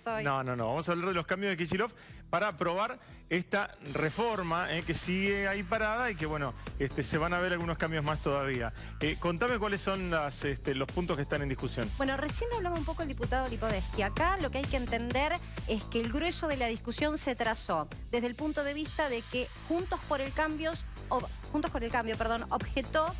Kicillof hoy. No. Vamos a hablar de los cambios de Kicillof para aprobar esta reforma que sigue ahí parada y que, bueno, se van a ver algunos cambios más todavía. Contame cuáles son los puntos que están en discusión. Bueno, recién hablaba un poco el diputado Lipodeschi. Acá lo que hay que entender es que el grueso de la discusión se trazó desde el punto de vista de que Juntos por el Cambio, objetó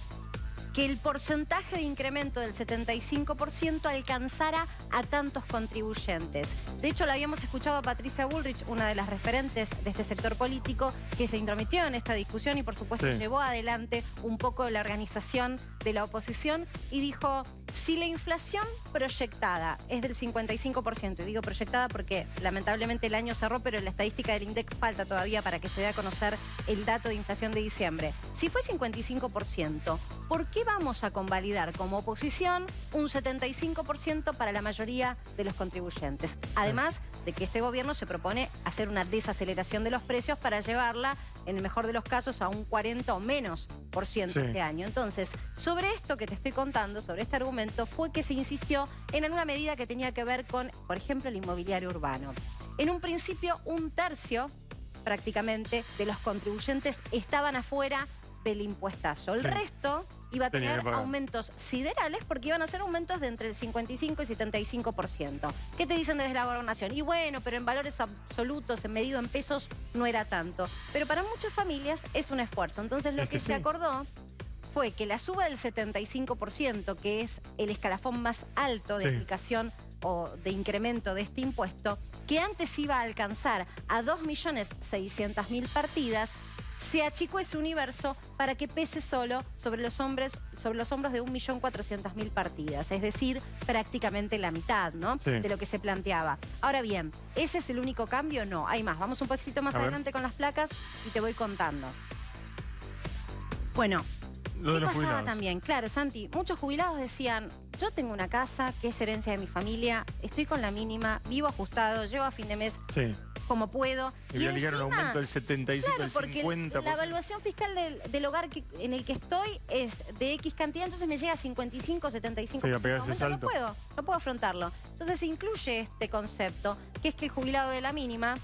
que el porcentaje de incremento del 75% alcanzara a tantos contribuyentes. De hecho, la habíamos escuchado a Patricia Bullrich, una de las referentes de este sector político, que se intrometió en esta discusión y, por supuesto, llevó adelante un poco la organización de la oposición y dijo: si la inflación proyectada es del 55%, y digo proyectada porque lamentablemente el año cerró, pero en la estadística del INDEC falta todavía para que se dé a conocer el dato de inflación de diciembre. Si fue 55%, ¿por qué vamos a convalidar como oposición un 75% para la mayoría de los contribuyentes? Además de que este gobierno se propone hacer una desaceleración de los precios para llevarla, en el mejor de los casos, a un 40 o menos por ciento este año. Entonces, sobre esto que te estoy contando, sobre este argumento, fue que se insistió en alguna medida que tenía que ver con, por ejemplo, el inmobiliario urbano. En un principio, un tercio, prácticamente, de los contribuyentes estaban afuera del impuestazo. El resto iba a tener aumentos siderales porque iban a ser aumentos de entre el 55 y 75%. ¿Qué te dicen desde la gobernación? Y bueno, pero en valores absolutos, en medido en pesos, no era tanto. Pero para muchas familias es un esfuerzo. Entonces lo que se acordó fue que la suba del 75%, que es el escalafón más alto de aplicación o de incremento de este impuesto, que antes iba a alcanzar a 2.600.000 partidas, se achicó ese universo para que pese solo sobre los hombros de 1.400.000 partidas. Es decir, prácticamente la mitad, ¿no? De lo que se planteaba. Ahora bien, ¿ese es el único cambio? No, hay más. Vamos un poquito más adelante con las placas y te voy contando. Bueno, ¿qué pasaba también? Claro, Santi, muchos jubilados decían: yo tengo una casa que es herencia de mi familia, estoy con la mínima, vivo ajustado, llego a fin de mes como puedo. Y voy a ligar un aumento del 75, claro, del 50%. Porque la evaluación fiscal del hogar en el que estoy es de X cantidad, entonces me llega a 55, 75%. No puedo afrontarlo. Entonces se incluye este concepto, que es que el jubilado de la mínima,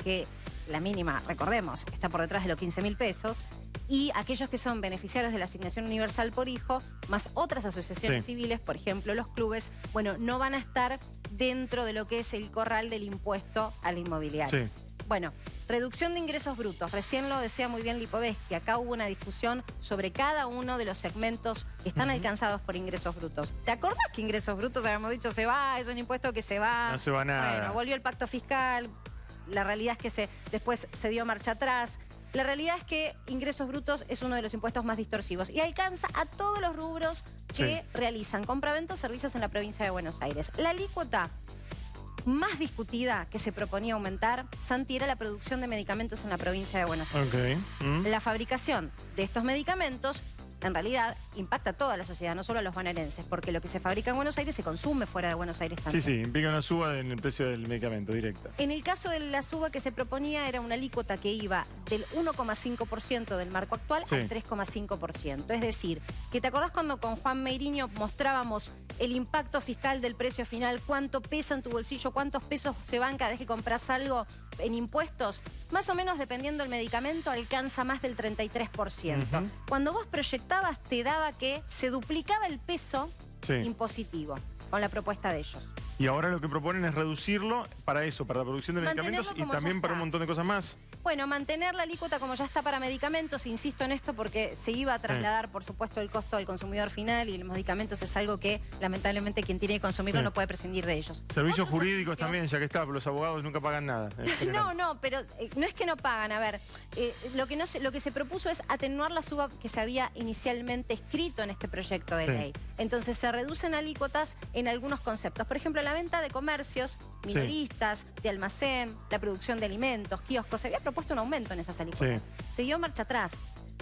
que la mínima, recordemos, está por detrás de los 15.000 pesos, y aquellos que son beneficiarios de la asignación universal por hijo, más otras asociaciones civiles, por ejemplo los clubes, bueno, no van a estar dentro de lo que es el corral del impuesto al inmobiliario. Bueno, reducción de ingresos brutos. Recién lo decía muy bien Lipodeschi. Acá hubo una discusión sobre cada uno de los segmentos que están alcanzados por ingresos brutos. ¿Te acordás que ingresos brutos, habíamos dicho, se va, es un impuesto que se va? No se va nada. Bueno, volvió el pacto fiscal. La realidad es que después se dio marcha atrás. La realidad es que ingresos brutos es uno de los impuestos más distorsivos y alcanza a todos los rubros que realizan compraventa o servicios en la provincia de Buenos Aires. La alícuota más discutida que se proponía aumentar, Santi, era la producción de medicamentos en la provincia de Buenos Aires. La fabricación de estos medicamentos en realidad impacta a toda la sociedad, no solo a los bonaerenses, porque lo que se fabrica en Buenos Aires se consume fuera de Buenos Aires también. Sí, implica una suba en el precio del medicamento directa. En el caso de la suba que se proponía era una alícuota que iba del 1,5% del marco actual al 3,5%. Es decir, que te acordás cuando con Juan Meiriño mostrábamos el impacto fiscal del precio final, cuánto pesa en tu bolsillo, cuántos pesos se van cada vez que compras algo en impuestos, más o menos dependiendo del medicamento alcanza más del 33%. Cuando vos proyectabas te daba que se duplicaba el peso impositivo con la propuesta de ellos. Y ahora lo que proponen es reducirlo para eso, para la producción de medicamentos y también para un montón de cosas más. Bueno, mantener la alícuota como ya está para medicamentos, insisto en esto porque se iba a trasladar, por supuesto, el costo al consumidor final y los medicamentos es algo que, lamentablemente, quien tiene que consumirlo no puede prescindir de ellos. Servicios jurídicos también, ya que está, los abogados nunca pagan nada. No, pero no es que no pagan. A ver, lo que se propuso es atenuar la suba que se había inicialmente escrito en este proyecto de ley. Entonces se reducen alícuotas en algunos conceptos. Por ejemplo, la venta de comercios minoristas, de almacén, la producción de alimentos, kioscos. Se había propuesto un aumento en esas alícuotas. Se dio marcha atrás.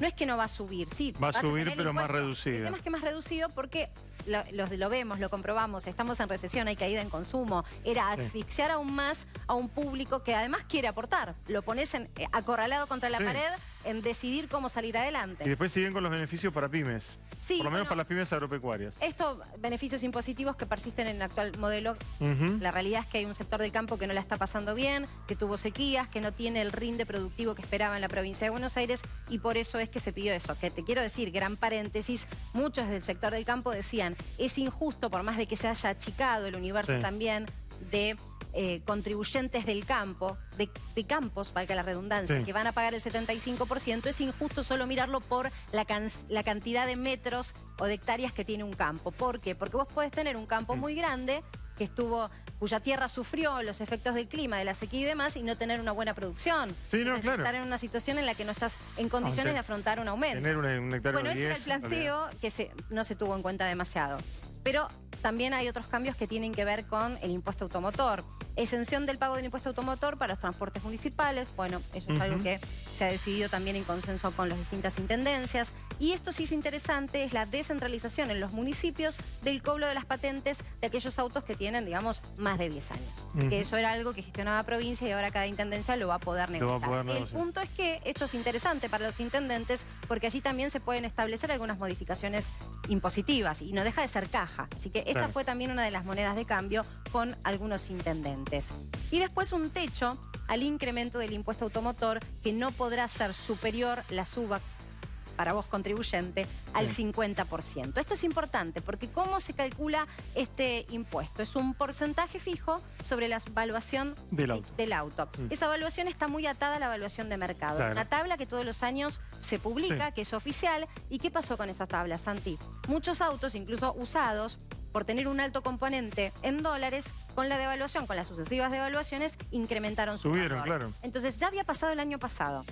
No es que no va a subir, va a subir, pero más reducido. El tema es que más reducido porque lo vemos, lo comprobamos, estamos en recesión, hay caída en consumo. Era asfixiar aún más a un público que además quiere aportar. Lo pones acorralado contra la pared, en decidir cómo salir adelante. Y después siguen con los beneficios para pymes. Sí, por lo menos para las pymes agropecuarias. Estos beneficios impositivos que persisten en el actual modelo, la realidad es que hay un sector del campo que no la está pasando bien, que tuvo sequías, que no tiene el rinde productivo que esperaba en la provincia de Buenos Aires, y por eso es que se pidió eso. Que te quiero decir, gran paréntesis, muchos del sector del campo decían, es injusto, por más de que se haya achicado el universo también de contribuyentes del campo, de campos, valga la redundancia, que van a pagar el 75%, es injusto solo mirarlo por la cantidad de metros o de hectáreas que tiene un campo. ¿Por qué? Porque vos podés tener un campo muy grande cuya tierra sufrió los efectos del clima, de la sequía y demás, y no tener una buena producción. Sí, no, claro. Estar en una situación en la que no estás en condiciones de afrontar un aumento. Tener un hectárea Bueno, ese era el planteo que no se tuvo en cuenta demasiado. Pero también hay otros cambios que tienen que ver con el impuesto automotor. Exención del pago del impuesto automotor para los transportes municipales. Bueno, eso es algo que se ha decidido también en consenso con las distintas intendencias. Y esto sí es interesante, es la descentralización en los municipios del cobro de las patentes de aquellos autos que tienen, digamos, más de 10 años. Que eso era algo que gestionaba provincia y ahora cada intendencia lo va a poder negociar. El punto es que esto es interesante para los intendentes porque allí también se pueden establecer algunas modificaciones impositivas y no deja de ser caja. Así que esta fue también una de las monedas de cambio con algunos intendentes. Y después un techo al incremento del impuesto automotor que no podrá ser superior la suba para vos contribuyente al 50%. Esto es importante porque ¿cómo se calcula este impuesto? Es un porcentaje fijo sobre la evaluación del auto. Esa evaluación está muy atada a la evaluación de mercado. Una tabla que todos los años se publica, que es oficial. ¿Y qué pasó con esa tabla, Santi? Muchos autos, incluso usados, por tener un alto componente en dólares, con la devaluación, con las sucesivas devaluaciones, incrementaron su valor. Claro. Entonces ya había pasado el año pasado.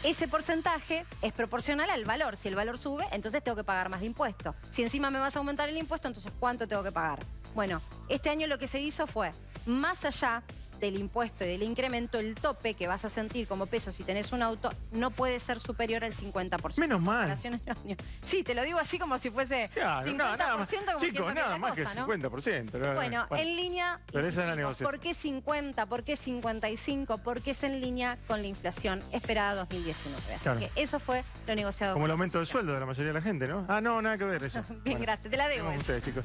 Ese porcentaje es proporcional al valor. Si el valor sube, entonces tengo que pagar más de impuesto. Si encima me vas a aumentar el impuesto, entonces ¿cuánto tengo que pagar? Bueno, este año lo que se hizo fue, más allá del impuesto y del incremento, el tope que vas a sentir como peso si tenés un auto no puede ser superior al 50%. Menos mal. Sí, te lo digo así como si fuese 50%. Nada más. Como chicos, nada más que el 50%. Bueno, en línea, pero esa es la negociación. ¿Por qué 50? ¿Por qué 55? Porque es en línea con la inflación esperada 2019. Así que eso fue lo negociado. Como el aumento del sueldo de la mayoría de la gente, ¿no? Ah, no, nada que ver eso. Bien, gracias. Te la debo. Ustedes, chicos.